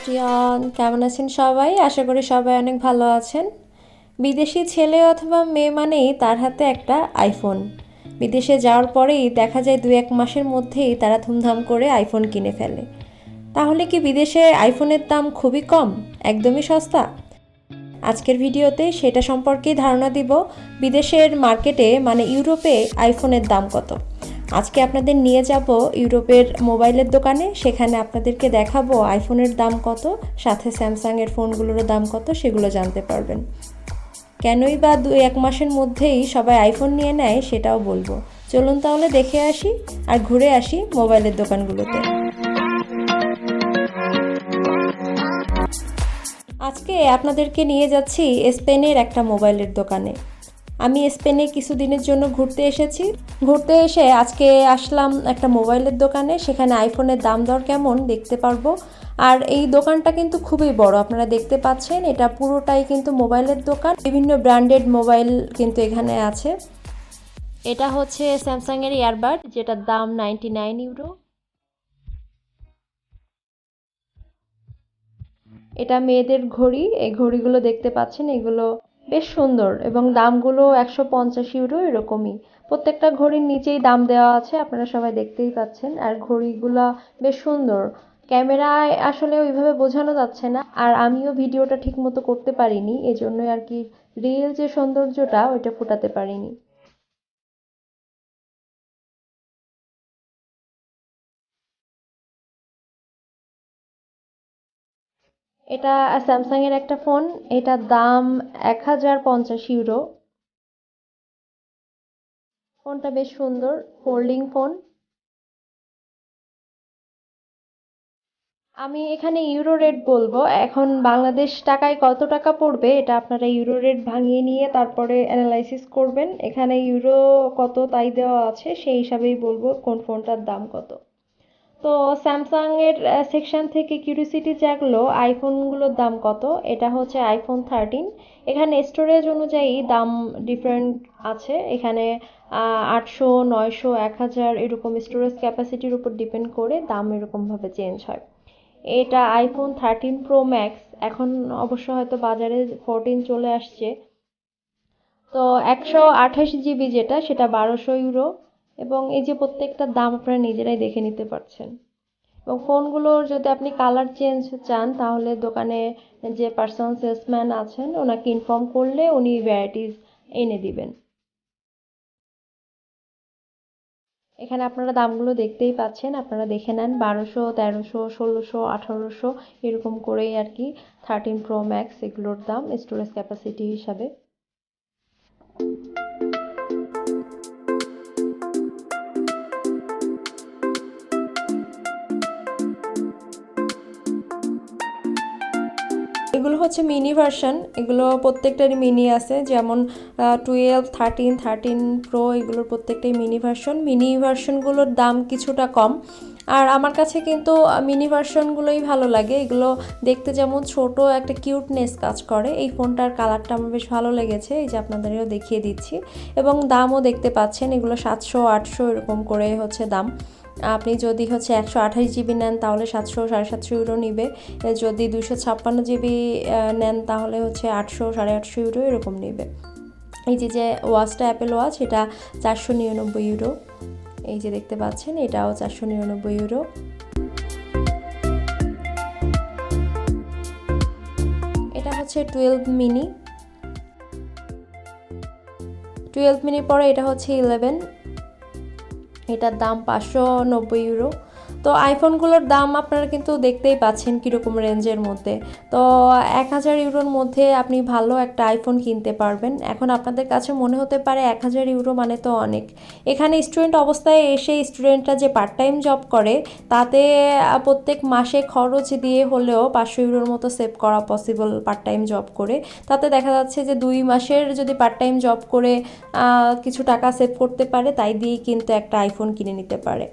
প্রিয়ন, কেমন আছেন সবাই? আশা করি সবাই অনেক ভালো আছেন। বিদেশি ছেলে অথবা মেয়ে মানেই তার হাতে একটা আইফোন। বিদেশে যাওয়ার পরেই দেখা যায় 2-1 মাসের মধ্যেই তারা ধুমধাম করে আইফোন কিনে ফেলে। তাহলে কি বিদেশে আইফোনের দাম খুবই কম, একদমই সস্তা? আজকের ভিডিওতে সেটা সম্পর্কেই ধারণা দিব। বিদেশের মার্কেটে মানে ইউরোপে আইফোনের দাম কত। আজকে আপনাদের নিয়ে যাব ইউরোপের মোবাইলের দোকানে, সেখানে আপনাদেরকে দেখাবো আইফোনের দাম কত, সাথে স্যামসাংয়ের ফোনগুলোরও দাম কত, সেগুলো জানতে পারবেন। কেনই বা 2-1 মাসের মধ্যেই সবাই আইফোন নিয়ে নেয় সেটাও বলবো। চলুন তাহলে দেখে আসি আর ঘুরে আসি মোবাইলের দোকানগুলোতে। আজকে আপনাদেরকে নিয়ে যাচ্ছি স্পেনের একটা মোবাইলের দোকানে। আমি স্পেনে কিছুদিনের জন্য ঘুরতে এসেছি। ঘুরতে এসে আজকে আসলাম একটা মোবাইলের দোকানে, সেখানে আইফোনের দাম দর কেমন দেখতে পারবো। আর এই দোকানটা কিন্তু খুবই বড়, আপনারা দেখতে পাচ্ছেন এটা পুরোটাই কিন্তু মোবাইলের দোকান। বিভিন্ন ব্র্যান্ডেড মোবাইল কিন্তু এখানে আছে। এটা হচ্ছে স্যামসাংয়ের ইয়ারবাড, যেটার দাম 99 ইউরো। এটা মেয়েদের ঘড়ি, এই ঘড়িগুলো দেখতে পাচ্ছেন, এগুলো বেশ সুন্দর এবং দামগুলো 150 ইউরো এরকমই। প্রত্যেকটা ঘড়ির নিচেই দাম দেওয়া আছে, আপনারা সবাই দেখতেই পাচ্ছেন। আর ঘড়িগুলা বেশ সুন্দর, ক্যামেরায় আসলে ওইভাবে বোঝানো যাচ্ছে না, আর আমিও ভিডিওটা ঠিক মতো করতে পারিনি, এজন্যই আর কি রিয়েল যে সৌন্দর্যটা ওইটা ফোটাতে পারিনি। এটা স্যামসাংয়ের একটা ফোন, এটার দাম 1050 ইউরো। ফোনটা বেশ সুন্দর, ফোল্ডিং ফোন। আমি এখানে ইউরো রেট বলবো, এখন বাংলাদেশ টাকায় কত টাকা পড়বে এটা আপনারা ইউরো রেট ভাঙিয়ে নিয়ে তারপরে অ্যানালাইসিস করবেন। এখানে ইউরো কত তাই দেওয়া আছে, সেই হিসাবেই বলবো কোন ফোনটার দাম কত। তো স্যামসাং এর সেকশন থেকে কিউরিওসিটি জাগলো আইফোনগুলোর দাম কত। এটা হচ্ছে আইফোন 13। এখানে স্টোরেজ অনুযায়ী দাম ডিফারেন্ট আছে। এখানে 800, 900, 1000 এরকম স্টোরেজ ক্যাপাসিটির উপর ডিপেন্ড করে দাম এরকমভাবে চেঞ্জ হয়। এটা আইফোন 13 প্রো ম্যাক্স। এখন অবশ্য হয়তো বাজারে 14 চলে আসছে। তো 128 জিবি যেটা, সেটা 1200 ইউরো। এবং এই যে প্রত্যেকটা দাম আপনারা নিজেরাই দেখে নিতে পারছেন। এবং ফোনগুলোর যদি আপনি কালার চেঞ্জ চান তাহলে দোকানে যে পার্সোনাল সেলসম্যান আছেন ওনাকে ইনফর্ম করলে উনি ভ্যারাইটিস এনে দিবেন। এখানে আপনারা দামগুলো দেখতেই পাচ্ছেন, আপনারা দেখে নেন। 1200, 1300, 1600, 1800 এরকম করেই আর কি 13 প্রো ম্যাক্স এগুলোর দাম স্টোরেজ ক্যাপাসিটি হিসাবে। এগুলো হচ্ছে মিনি ভার্সন, এগুলো প্রত্যেকটারই মিনি আছে, যেমন 12, 13 প্রো এগুলোর প্রত্যেকটাই মিনি ভার্সন। মিনি ভার্সনগুলোর দাম কিছুটা কম, আর আমার কাছে কিন্তু মিনি ভার্সনগুলোই ভালো লাগে। এগুলো দেখতে যেমন ছোট, একটা কিউটনেস কাজ করে। এই ফোনটার কালারটা আমার বেশ ভালো লেগেছে, এই যে আপনাদেরও দেখিয়ে দিচ্ছি। এবং দামও দেখতে পাচ্ছেন, এগুলো 700, 800 এরকম করে হচ্ছে দাম। আপনি যদি হচ্ছে 128 জিবি নেন তাহলে 700, 750 ইউরো নিবে। যদি 256 জিবি নেন তাহলে হচ্ছে 800, 850 ইউরো এরকম নেবে। এই যে ওয়াচটা অ্যাপেল ওয়াচ, এটা 499 ইউরো। এই যে দেখতে পাচ্ছেন, এটাও 499 ইউরো। এটা হচ্ছে 12 মিনি। 12 মিনি পরে এটা হচ্ছে 11, এটার দাম 590 ইউরো। তো আইফোনগুলোর দাম আপনারা কিন্তু দেখতেই পাচ্ছেন কীরকম রেঞ্জের মধ্যে। তো 1000 ইউরোর মধ্যে আপনি ভালো একটা আইফোন কিনতে পারবেন। এখন আপনাদের কাছে মনে হতে পারে 1000 ইউরো মানে তো অনেক। এখানে স্টুডেন্ট অবস্থায় এসে স্টুডেন্টরা যে পার্ট টাইম জব করে তাতে প্রত্যেক মাসে খরচ দিয়ে হলেও 500 ইউরোর মতো সেভ করা পসিবল পার্ট টাইম জব করে। তাতে দেখা যাচ্ছে যে 2 মাসের যদি পার্ট টাইম জব করে কিছু টাকা সেভ করতে পারে, তাই দিয়েই কিন্তু একটা আইফোন কিনে নিতে পারে।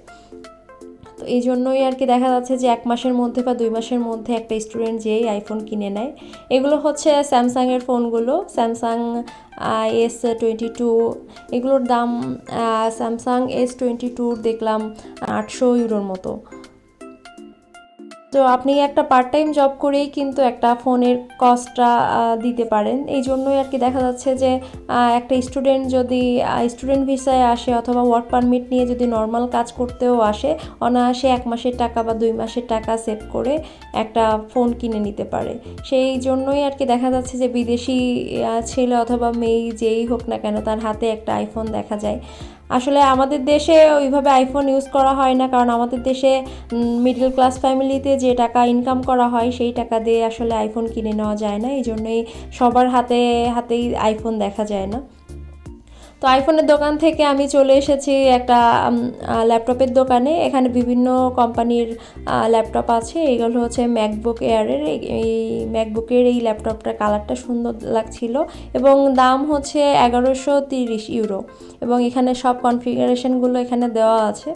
তো এই জন্যই আর কি দেখা যাচ্ছে যে 1 মাসের মধ্যে বা 2 মাসের মধ্যে একটা স্টুডেন্ট যেই আইফোন কিনে নেয়। এগুলো হচ্ছে স্যামসাংয়ের ফোনগুলো, স্যামসাং S22। এগুলোর দাম স্যামসাং S22 দেখলাম 800 ইউরোর মতো। তো আপনি একটা পার্ট টাইম জব করেই কিন্তু একটা ফোনের কস্টটা দিতে পারেন। এই জন্যই আর কি দেখা যাচ্ছে যে একটা স্টুডেন্ট যদি স্টুডেন্ট ভিসায় আসে অথবা ওয়ার্ক পারমিট নিয়ে যদি নর্মাল কাজ করতেও আসে, অনায়াসে 1 মাসের টাকা বা 2 মাসের টাকা সেভ করে একটা ফোন কিনে নিতে পারে। সেই জন্যই আর কি দেখা যাচ্ছে যে বিদেশি ছেলে অথবা মেয়ে যেই হোক না কেন তার হাতে একটা আইফোন দেখা যায়। আসলে আমাদের দেশে ওইভাবে আইফোন ইউজ করা হয় না, কারণ আমাদের দেশে মিডল ক্লাস ফ্যামিলিতে যে টাকা ইনকাম করা হয় সেই টাকা দিয়ে আসলে আইফোন কিনে নেওয়া যায় না, এই জন্যই সবার হাতেই আইফোন দেখা যায় না। তো আইফোনের দোকান থেকে আমি চলে এসেছি একটা ল্যাপটপের দোকানে। এখানে বিভিন্ন কোম্পানির ল্যাপটপ আছে। এইগুলো হচ্ছে ম্যাকবুক এয়ারের। এই ম্যাকবুকের এই ল্যাপটপটার কালারটা সুন্দর লাগছিল এবং দাম হচ্ছে 1130 ইউরো এবং এখানে সব কনফিগারেশনগুলো এখানে দেওয়া আছে।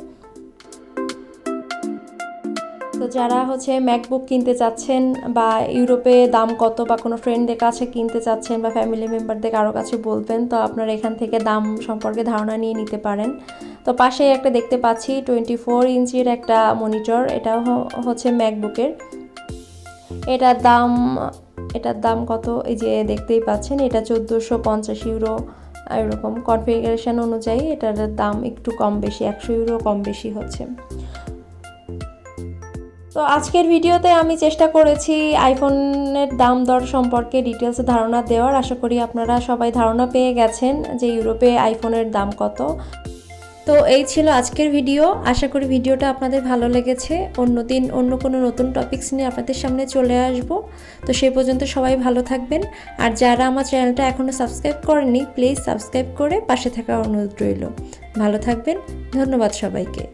তো যারা হচ্ছে ম্যাকবুক কিনতে চাচ্ছেন বা ইউরোপে দাম কত বা কোনো ফ্রেন্ডদের কাছে কিনতে চাচ্ছেন বা ফ্যামিলি মেম্বারদের কারো কাছে বলবেন, তো আপনারা এখান থেকে দাম সম্পর্কে ধারণা নিয়ে নিতে পারেন। তো পাশে একটা দেখতে পাচ্ছি 24 ইঞ্চির একটা মনিটর, এটাও হচ্ছে ম্যাকবুকের। এটার দাম কত এই যে দেখতেই পাচ্ছেন, এটা 1450 ইউরো। এরকম কনফিগারেশন অনুযায়ী এটার দাম একটু কম বেশি, 100 ইউরো কম বেশি হচ্ছে। তো আজকের ভিডিওতে আমি চেষ্টা করেছি আইফোনের দাম দর সম্পর্কে ডিটেলসে ধারণা দেওয়ার। আশা করি আপনারা সবাই ধারণা পেয়ে গেছেন যে ইউরোপে আইফোনের দাম কত। তো এই ছিল আজকের ভিডিও। আশা করি ভিডিওটা আপনাদের ভালো লেগেছে। অন্যদিন অন্য কোনো নতুন টপিকস নিয়ে আপনাদের সামনে চলে আসব। তো সেই পর্যন্ত সবাই ভালো থাকবেন। আর যারা আমার চ্যানেলটা এখনও সাবস্ক্রাইব করেননি, প্লিজ সাবস্ক্রাইব করে পাশে থাকার অনুরোধ রইল। ভালো থাকবেন। ধন্যবাদ সবাইকে।